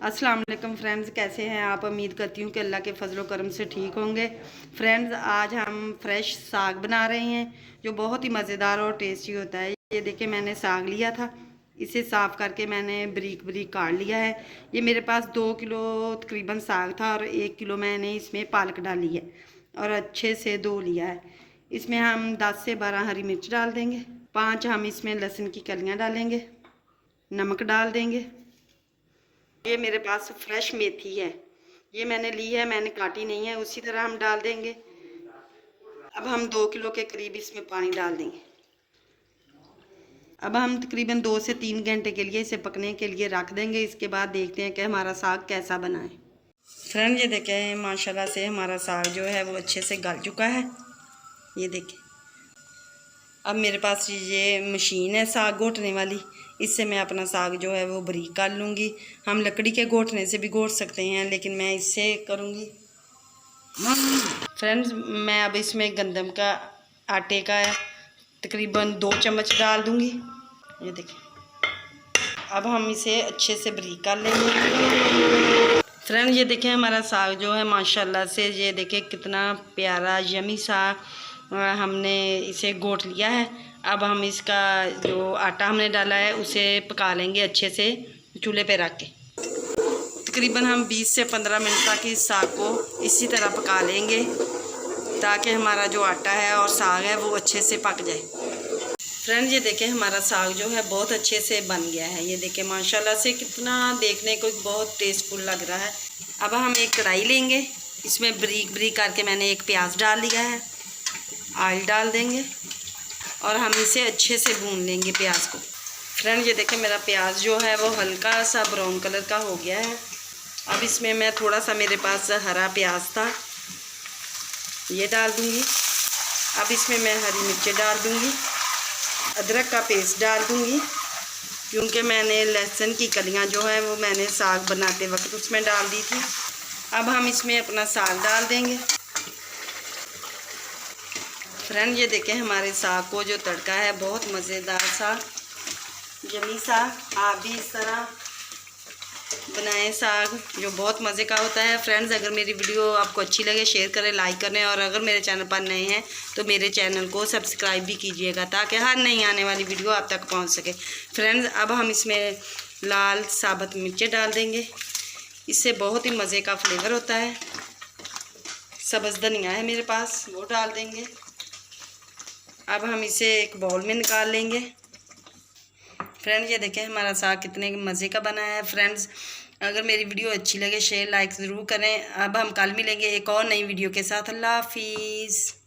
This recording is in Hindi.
अस्सलाम वालेकुम फ्रेंड्स, कैसे हैं आप। उम्मीद करती हूँ कि अल्लाह के फजलो करम से ठीक होंगे। फ्रेंड्स, आज हम फ्रेश साग बना रहे हैं जो बहुत ही मज़ेदार और टेस्टी होता है। ये देखिए, मैंने साग लिया था, इसे साफ़ करके मैंने बरीक बरीक काट लिया है। ये मेरे पास 2 किलो तकरीबन साग था और 1 किलो मैंने इसमें पालक डाली है और अच्छे से धो लिया है। इसमें हम 10 से 12 हरी मिर्च डाल देंगे, 5 हम इसमें लहसुन की कलियाँ डालेंगे, नमक डाल देंगे। ये मेरे पास फ्रेश मेथी है, ये मैंने ली है, मैंने काटी नहीं है। उसी तरह हम डाल देंगे। अब हम 2 किलो के करीब इसमें पानी डाल देंगे। अब हम तकरीबन 2 से 3 घंटे के लिए इसे पकने के लिए रख देंगे। इसके बाद देखते हैं कि हमारा साग कैसा बना है। फ्रेंड, ये देखें, माशाल्लाह से हमारा साग जो है वो अच्छे से गल चुका है। ये देखें, अब मेरे पास ये मशीन है साग घोटने वाली, इससे मैं अपना साग जो है वो बारीक कर लूँगी। हम लकड़ी के घोटने से भी घोट सकते हैं, लेकिन मैं इससे करूँगी। फ्रेंड्स, मैं अब इसमें गंदम का आटे का तकरीबन 2 चम्मच डाल दूँगी। ये देखिए, अब हम इसे अच्छे से बारीक कर लेंगे। फ्रेंड, ये देखें, हमारा साग जो है माशाल्लाह से, ये देखें कितना प्यारा यमी सा हमने इसे घोट लिया है। अब हम इसका जो आटा हमने डाला है उसे पका लेंगे अच्छे से चूल्हे पे रख के। तकरीबन हम 20 से 15 मिनट तक इस साग को इसी तरह पका लेंगे ताकि हमारा जो आटा है और साग है वो अच्छे से पक जाए। फ्रेंड, ये देखें, हमारा साग जो है बहुत अच्छे से बन गया है। ये देखें माशाल्लाह से कितना देखने को बहुत टेस्टफुल लग रहा है। अब हम एक कढ़ाई लेंगे, इसमें बारीक बारीक करके मैंने एक प्याज डाल लिया है, ऑयल डाल देंगे और हम इसे अच्छे से भून लेंगे प्याज को। फ्रेंड, ये देखें, मेरा प्याज जो है वो हल्का सा ब्राउन कलर का हो गया है। अब इसमें मैं थोड़ा सा, मेरे पास हरा प्याज था, ये डाल दूँगी। अब इसमें मैं हरी मिर्चें डाल दूँगी, अदरक का पेस्ट डाल दूँगी, क्योंकि मैंने लहसुन की कलियाँ जो है वो मैंने साग बनाते वक्त उसमें डाल दी थी। अब हम इसमें अपना साग डाल देंगे। फ्रेंड, ये देखें, हमारे साग को जो तड़का है बहुत मज़ेदार सा यमी सा। आप भी इस तरह बनाएं साग, जो बहुत मज़े का होता है। फ्रेंड्स, अगर मेरी वीडियो आपको अच्छी लगे शेयर करें, लाइक करें, और अगर मेरे चैनल पर नए हैं तो मेरे चैनल को सब्सक्राइब भी कीजिएगा ताकि हर नई आने वाली वीडियो आप तक पहुंच सके। फ्रेंड्स, अब हम इसमें लाल साबुत मिर्चें डाल देंगे, इससे बहुत ही मज़े का फ्लेवर होता है। सब्ज़ धनिया है मेरे पास, वो डाल देंगे। अब हम इसे एक बाउल में निकाल लेंगे। फ्रेंड्स, ये देखें, हमारा साग कितने मज़े का बना है। फ्रेंड्स, अगर मेरी वीडियो अच्छी लगे शेयर लाइक ज़रूर करें। अब हम कल मिलेंगे एक और नई वीडियो के साथ। अल्लाह हाफिज़।